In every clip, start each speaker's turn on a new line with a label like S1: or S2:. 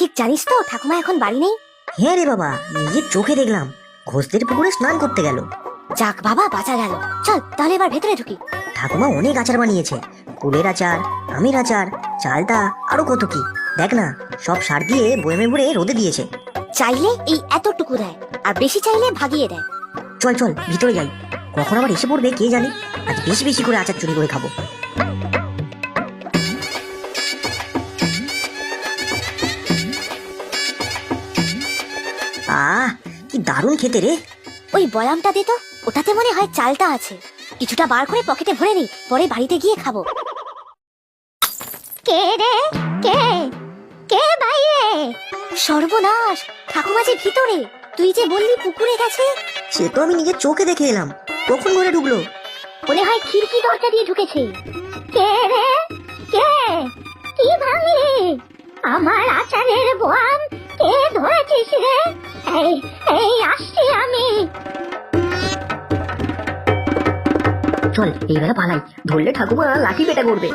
S1: ঠিক জানিস তো ঠাকুমা এখন বাড়ি নেই?
S2: হ্যাঁ রে বাবা, নিজের চোখে দেখলাম ঘোষদের পুকুরে স্নান করতে গেল।
S1: যাক বাবা, বাঁচা গেল। চল তাহলে এবার ভেতরে ঢুকি।
S2: ঠাকুমা অনেক আচার বানিয়েছে, কুলের আচার, আমের আচার, চালতা, আরো কত কি। দেখ না, সব সার দিয়ে বয়েমে ভরে রোদে দিয়েছে।
S1: চাইলে এই এতটুকু দেয়, আর বেশি চাইলে ভাগিয়ে দেয়।
S2: চল চল ভিতরে যাই, কখন আবার এসে পড়বে কে জানে। আজ বেশি বেশি করে আচার চুরি করে খাবো। আহ, কি দারুণ খেতে রে।
S1: ওই বয়ামটা দে তো, ওটাতে মনে হয় চালটা আছে। কিছুটা বার করে পকেটে ভরে নি, পরে বাড়িতে গিয়ে খাবো। কে রে? কে কে বাইরে? সর্বনাশ, ঠাকুমা যে ভিতরে। তুই যে বললি পুকুরে গেছে।
S2: সে তো আমি নিজের চোখে দেখে এলাম, কখন ঘরে ঢুকলো।
S1: মনে হয় খিড়কি দরজা দিয়ে ঢুকেছে। কে রে? কে? কি ভাঙলি? আমার আচারের বয়াম কে ধরেছিস রে? এই এই আসছি আমি।
S2: চল এইবেলা পালাই, ধরলে ঠাকুমা লাঠি পেটা করবে।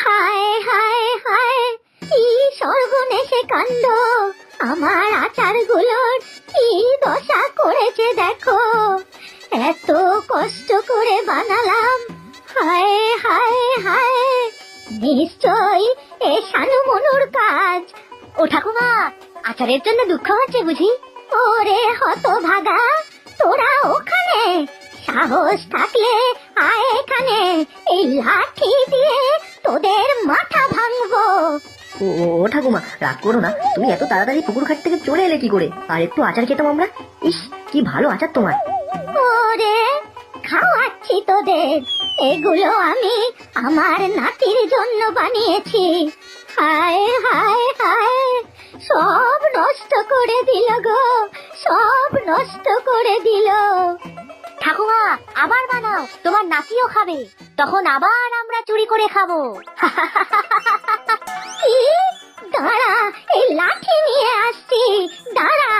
S1: হায় হায় হায়, কি সর্বনেশে কাণ্ড! আমার আচারগুলোর কি দশা করেছে দেখো। এত কষ্ট করে বানালাম। হায় হায় হায়, নিশ্চয় এ শানু মনুর কাজ। ও ঠাকুমা, আচারের জন্য দুঃখ হচ্ছে বুঝি? ওরে হতভাগা, তোরা ওখানে! সাহস থাকলে আয় এখানে, এই লাঠি দিয়ে তোদের মাথা ভাঙবো।
S2: ও ও ঠাকুমা, রাগ করো না। তুমি এত তাড়াতাড়ি পুকুর ঘাট থেকে চলে এলে কি করে? আর একটু আচার খেতাম আমরা। ইস, কি ভালো আচার তোমার।
S1: ওরে, খাওয়াচ্ছি তোদের। এগুলো আমি আমার নাতির জন্য বানিয়েছি। হায় হায় হায়, সব নষ্ট করে দিল গো, সব নষ্ট করে দিল। ঠাকুমা, আবার বানাও, তোমার নাতিও খাবে। তখন আবার আমরা চুরি করে খাবো। কি? দাঁড়া, এই লাঠি নিয়ে আসছি, দাঁড়া।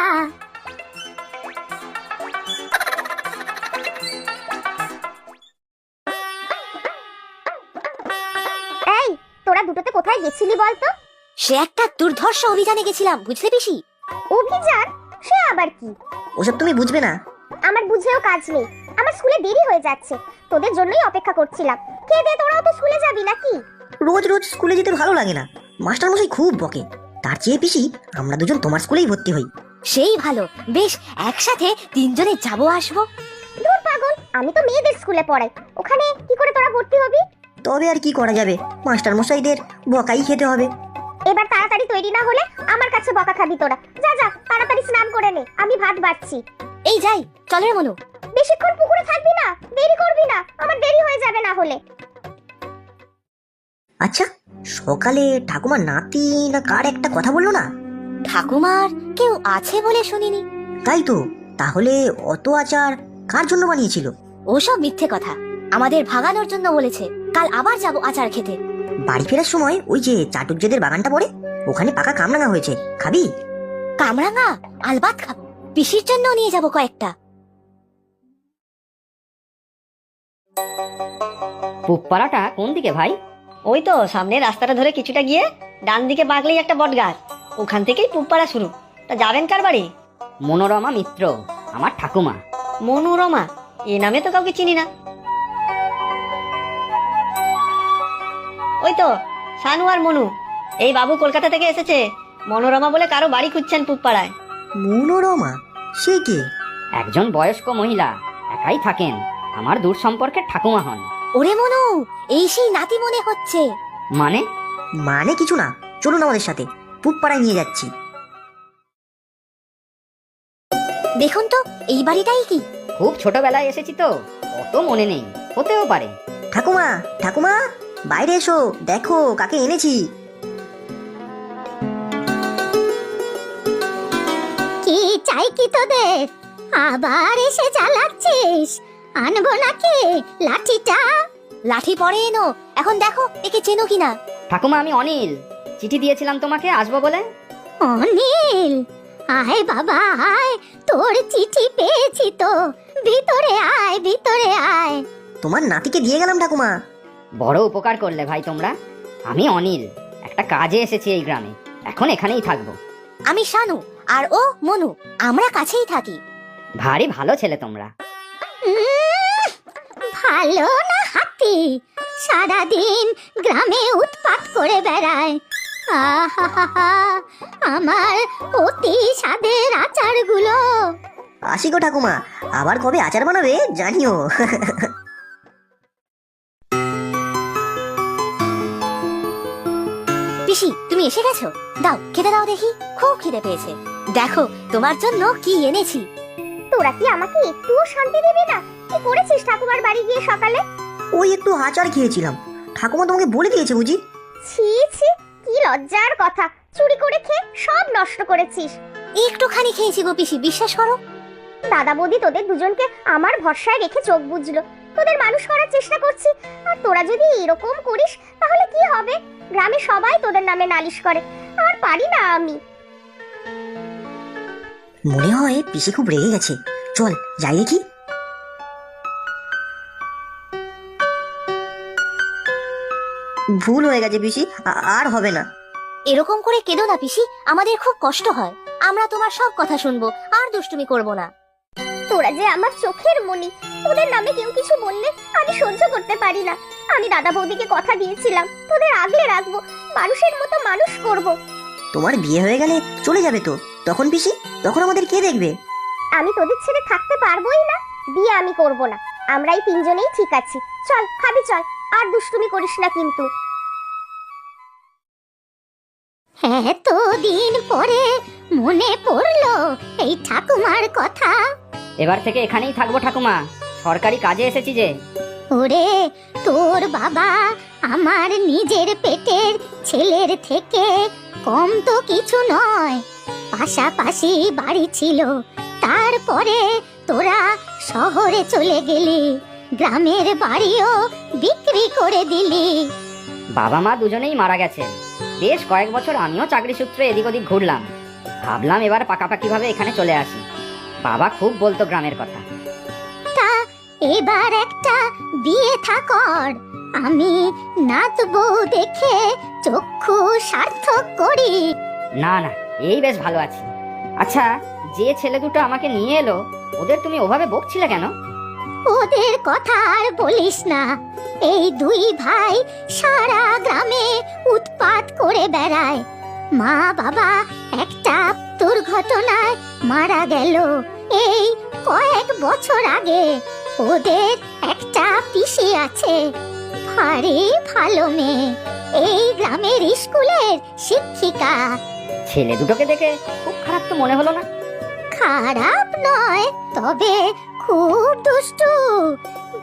S1: এই, তোরা দুটোতে কোথায় গেছিলি বলতো? সে একটা দুর্ধর্ষ অভিযানে গেছিলাম, বুঝলে পিসি? অভিযান? সে আবার কি?
S2: ওসব তুমি বুঝবে না।
S1: আমার বুঝেও কাজ নেই, আমার স্কুলে দেরি হয়ে যাচ্ছে। তোদের জন্যই অপেক্ষা করছিলাম। খেয়ে দে, তোরাও তো স্কুলে যাবি নাকি?
S2: রোজ রোজ স্কুলে যেতে ভালো লাগে না, মাস্টার মশাই খুব বকে। তার চেয়ে পিসি আমরা দুজন তোমার স্কুলেই ভর্তি হই।
S1: সেই ভালো, বেশ একসাথে তিনজনে যাবো আসবো। দূর পাগল, আমি তো মেয়েদের স্কুলে পড়াই, ওখানে কি করে তোরা ভর্তি হবি?
S2: তবে আর কি করা যাবে, মাস্টার মশাইদের বকাই খেতে হবে।
S1: এবার তাড়াতাড়ি তৈরি না হলে আমার কাছে বকা খাবি তোরা। যা যা, তাড়াতাড়ি স্নান করে নে, আমি ভাত বাড়ছি। এই যাই, চল রে মনু। বেশিক্ষণ পুকুরে থাকবি না, দেরি করবি না, আমার দেরি হয়ে যাবে না হলে।
S2: আচ্ছা, সকালে ঠাকুমার নাতি না কার একটা কথা বললো না?
S1: ঠাকুমার কেউ আছে বলে শুনিনি।
S2: তাই তো, তাহলে অত আচার কার জন্য বানিয়েছিল?
S1: ওসব মিথ্যে কথা, আমাদের ভাগানোর জন্য বলেছে। কাল আবার যাব আচার খেতে।
S2: বাড়ি ফেরার সময় ওই যে চাটুর্যদের বাগানটা পড়ে, ওখানে পাকা কামরাঙা হয়েছে, খাবি?
S1: কামরাঙা? আলবাত খাবো, পিসির জন্য নিয়ে যাব কয়েকটা।
S3: পুপ্পাড়াটা কোন দিকে ভাই? ওই তো সামনে রাস্তাটা ধরে কিছুটা গিয়ে ডান দিকে বাঁকলেই একটা বট গাছ, ওখান থেকেই পুপ্পাড়া শুরু। তা যাবেন কার বাড়ি? মনোরমা মিত্র, আমার ঠাকুমা। মনোরমা? এ নামে তো কাউকে চিনি না। ওই তো শানু আর মনু, এই বাবু কলকাতা থেকে এসেছে। মনোরমা বলে কারো বাড়ি খুঁজছেন পুপ্পাড়ায়।
S2: মনোরমা? সে কে?
S3: একজন বয়স্ক মহিলা, একাই থাকেন, আমার দূর সম্পর্কের ঠাকুমা হন।
S1: ওরে মনু, এই সেই নাতি মনে হচ্ছে।
S3: মানে?
S2: মানে কিছু না, চলুন আমাদের সাথে, পুপ্পাড়ায় নিয়ে যাচ্ছি।
S1: দেখুন তো, এই বাড়িটাই কি?
S3: খুব ছোটবেলায় এসেছি তো, অত মনে নেই, হতেও পারে।
S2: ঠাকুমা, ঠাকুমা, বাইরে এসো, দেখো কাকে এনেছি।
S1: কি চাই কি তোদের? আবার এসে জ্বালাচ্ছিস? আনবো নাকি লাঠিটা? লাঠি পরে এনো, এখন দেখো একে চেনো কিনা।
S3: ঠাকুমা, আমি অনিল, চিঠি দিয়েছিলাম তোমাকে আসবো বলে।
S1: অনিল? আয় বাবা আয়, তোর চিঠি পেয়েছি তো। ভিতরে আয়, ভিতরে আয়।
S2: তোমার নাতিকে দিয়ে গেলাম ঠাকুমা।
S3: বড় উপকার করলে ভাই তোমরা। আমি অনিল, একটা কাজে এসেছি এই গ্রামে, এখন এখানেই থাকবো।
S4: আমি শানু, আর ও মনু, আমরা কাছেই থাকি।
S3: ভারী ভালো ছেলে তোমরা।
S1: উম, ভালো না হাতি, সারাদিন গ্রামে উৎপাত করে বেড়ায়। আহা, আমার অতি স্বাদের আচারগুলো।
S2: আসি গো ঠাকুমা, আবার কবে আচার বানাবে জানিও।
S4: পিসি, তুমি এসে গেছো? দাও, খেতে দাও দেখি, খুব খিদে পেয়েছে। দেখো তোমার জন্য কি এনেছি।
S1: তোরা কি আমাকে একটুও শান্তি দিবি না? কি করেছিস ঠাকুমার বাড়ি গিয়ে সকালে?
S2: ওই একটু আচার খেয়েছিলাম। ঠাকুমা তোমাকে বলে দিয়েছে বুঝি?
S1: ছি ছি, কি লজ্জার কথা, চুরি করে খেয়ে সব নষ্ট করেছিস।
S4: একটুখানি খেয়েছি গো পিসি, বিশ্বাস করো।
S1: দাদা বৌদি তোদের দুজনকে আমার ভরসায় রেখে চোখ বুঝলো, তোদের মানুষ করার চেষ্টা করছি, আর তোরা যদি এরকম করিস তাহলে কি হবে? গ্রামে সবাই তোদের নামে নালিশ করে, আর পারি না আমি।
S2: মনে হয় পিসি খুব রেগে গেছে। চল যাই দেখি। ভুল হয়ে গেছে পিসি, আর হবে না।
S4: এরকম করে কেঁদো না পিসি, আমাদের খুব কষ্ট হয়। আমরা তোমার সব কথা শুনবো, আর দুষ্টুমি করব না।
S1: তোরা যে আমার চোখের মনি, তোদের নামে কেউ কিছু বললে আমি সহ্য করতে পারি না। আমি দাদা বৌদিকে কথা দিয়েছিলাম তোদের আগলে রাখবো, মানুষের মতো মানুষ করব।
S2: তোমার বিয়ে হয়ে গেলে চলে যাবে তো, তখন পিসি, তখন আমাদের কে দেখবে?
S1: আমি তোদের ছেড়ে থাকতে পারবোই না। বিয়ে আমি করব না, আমরা এই তিনজনেই ঠিক আছি। চল খাবি চল, আর দুষ্টুমি করিস না কিন্তু। হ্যাঁ, তো দিন পরে মনে পড়লো এই ঠাকুমার কথা।
S3: এবার থেকে এখানেই থাকবো ঠাকুমা, সরকারি কাজে এসেছি যে।
S1: ওরে, তোর বাবা আমার নিজের পেটের ছেলের থেকে কম তো কিছু নয়। পাশাপাশি বাড়ি ছিল, তারপরে তোরা শহরে চলে গেলি, গ্রামের বাড়িও বিক্রি করে দিলি।
S3: বাবা মা দুজনেই মারা গেছেন। বেশ কয়েক বছর আমিও চাকরি সূত্রে এদিক ওদিক ঘুরলাম, ভাবলাম এবার পাকাপাকি ভাবে এখানে চলে আসি। বাবা খুব বলতো গ্রামের কথা।
S1: তা এবার একটা বিয়ে থা কর, আমি নাত বউ দেখে চক্ষু সার্থক করি।
S3: না না, এই বেশ ভালো আছি। আচ্ছা, যে ছেলে দুটো আমাকে নিয়ে এলো, ওদের তুমি ওভাবে বকছিলে কেন?
S1: ওদের কথা আর বলিস না। এই দুই ভাই সারা গ্রামে উৎপাত করে বেড়ায়। মা বাবা একটা দুর্ঘটনায় মারা গেল এই কয়েক বছর আগে। ওদের একটা পিসি আছে, ভারী ভালো মেয়ে, এই গ্রামের স্কুলের শিক্ষিকা।
S3: ছেলে দুটোকে দেখে খুব খারাপ তো মনে হলো না?
S1: খারাপ নয়, তবে খুব দুষ্টু।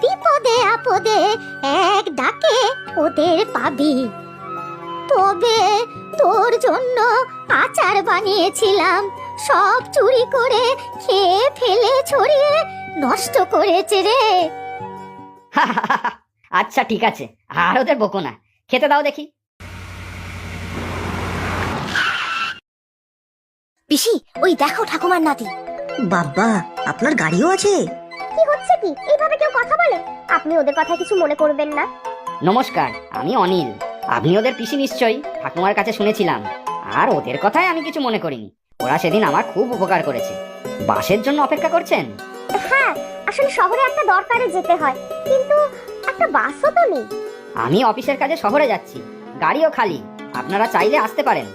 S1: বিপদে আপদে এক ডাকে ওদের পাবি। তবে তোর জন্য আচার বানিয়েছিলাম, সব চুরি করে খেয়ে ফেলে ছড়িয়ে নষ্ট করেছে রে।
S3: আচ্ছা ঠিক আছে, আর ওদের বকো না, খেতে দাও দেখি।
S4: পিসি, ওই দেখো ঠাকুমার নাতি।
S2: বাবা, আপনার গাড়িও আছে?
S1: কি হচ্ছে কি? এইভাবে কেউ কথা বলে? আপনি ওদের কথা কিছু মনে করবেন না।
S3: নমস্কার, আমি অনিল। আপনি ওদের পিসি নিশ্চয়ই, ঠাকুমার কাছে শুনেছিলাম। আর ওদের কথায় আমি কিছু মনে করিনি। ওরা সেদিন আমার খুব উপকার করেছে। বাসের জন্য অপেক্ষা করছেন?
S1: হ্যাঁ, আসলে শহরে একটা দরকারে যেতে হয়, কিন্তু একটা বাসও তো নেই।
S3: আমি অফিসের কাজে শহরে যাচ্ছি, গাড়িও খালি, আপনারা চাইলে আসতে পারেন।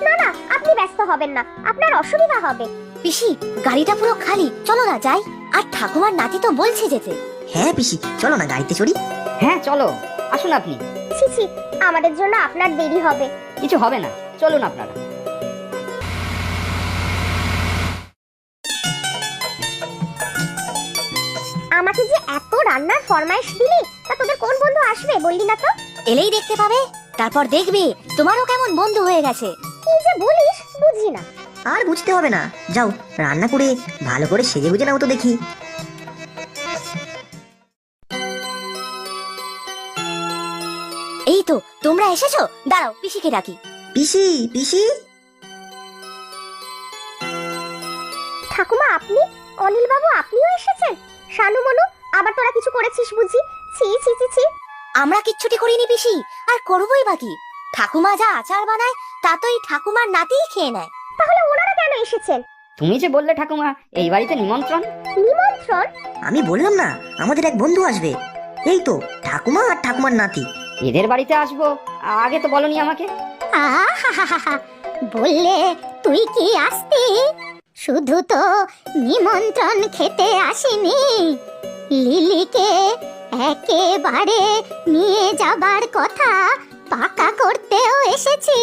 S1: না না, আপনি ব্যস্ত হবেন না, আপনার অসুবিধা হবে।
S4: পিসি, গাড়িটা পুরো খালি, চলো না যাই। আর ঠাকুমার নাতি তো বলছে যেতে।
S2: হ্যাঁ পিসি, চলো না গাড়িতে চড়ি।
S3: হ্যাঁ চলো, আসুন আপনি।
S1: ছি ছি, আমাদের জন্য আপনার দেরি হবে।
S3: কিছু হবে না, চলুন আপনারা।
S1: আমাকে যে এত রান্নার ফরমাইশ দিলি, তা তোদের কোন বন্ধু আসবে বললি না তো?
S4: এলেই দেখতে পাবে, তারপর দেখবে তোমারও কেমন বন্ধু হয়ে গেছে।
S1: কি যে বলিস বুঝি না।
S2: আর বুঝতে হবে না, যাও রান্না করে ভালো করে সেজে গুজে নাও তো দেখি।
S4: এই তো তোমরা এসেছো, দাঁড়াও পিসিকে ডাকি।
S2: পিসি, পিসি।
S1: ঠাকুমা আপনি? অনিল বাবু আপনিও এসেছেন? শানু মনু, আবার তোরা কিছু করেছিস বুঝি? ছি ছি ছি ছি।
S4: আমরা কিচ্ছুটি করিনি পিসি, আর করবোই বাকি। ঠাকুমা যা আচার বানায় তা তো এই ঠাকুমার নাতিই খেয়ে নেয়।
S1: তাহলে ওনারা কেন এসেছেন?
S3: তুমি যে বললে ঠাকুমা এই বাড়িতে নিমন্ত্রণ।
S1: নিমন্ত্রণ?
S2: আমি বললাম না আমাদের এক বন্ধু আসবে, এই তো ঠাকুমা আর ঠাকুমার নাতি।
S3: এদের বাড়িতে আসবো, আগে তো বলনি আমাকে।
S1: আহা, বললে তুই কি আসতি? শুধু তো নিমন্ত্রণ খেতে আসিনি, লিলিকে একেবারে নিয়ে যাবার কথা পাকা করতেও এসেছি।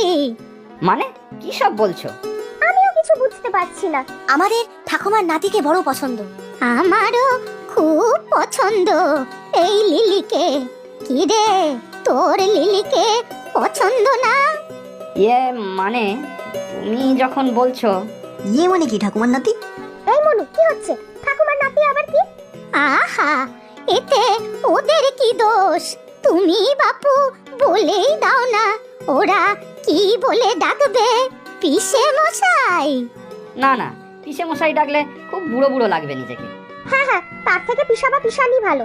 S3: মানে কি সব বলছো?
S1: আমিও কিছু বুঝতে পারছি না।
S4: আমাদের ঠাকুমার নাতিকে বড় পছন্দ।
S1: আমারও খুব পছন্দ এই লিলিকে। কি রে, তোর লিলিকে পছন্দ না?
S3: ইয়ে মানে তুমি যখন বলছো।
S2: ইয়ে মানে কি ঠাকুমার নাতি?
S1: এই মনু, কি হচ্ছে? ঠাকুমার নাতি আবার কি? আহা, এতে ওদের কি দোষ? তুমি বাপু বলেই দাও না, ওরা কি বলে ডাকবে? পিসে মশাই?
S3: না না, পিসে মশাই ডাকলে খুব বুড়ো বুড়ো লাগবে নিজেকে।
S1: হ্যাঁ, তার থেকে পিসাবা পিসানি ভালো।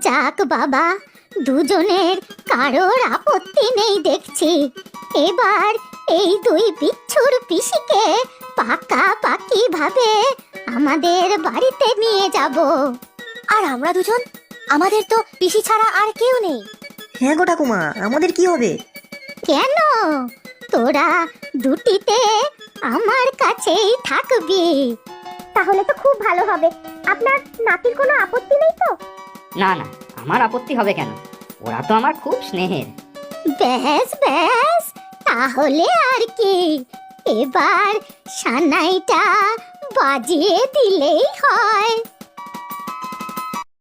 S1: যাক বাবা, দুজনের কারোর আপত্তি নেই দেখছি। এবার এই দুই বিচ্ছুর পিসিকে পাকাপাকি ভাবে আমাদের বাড়িতে নিয়ে যাব।
S4: আর আমরা দুজন, আমাদের তো পিসি ছাড়া আর কেউ নেই।
S2: হ্যাঁ গো ঠাকুমা, আমাদের কি হবে?
S1: কেন? তোরা দুটিতে আমার কাছেই থাকবি। তাহলে তো খুব ভালো হবে। আপনার নাতির কোনো আপত্তি নেই তো?
S3: না না, আমার আপত্তি হবে কেন? ওরা তো আমার খুব স্নেহের।
S1: ব্যাস ব্যাস, তাহলে আর কি, এবার সানাইটা বাজিয়ে দিলেই হয়।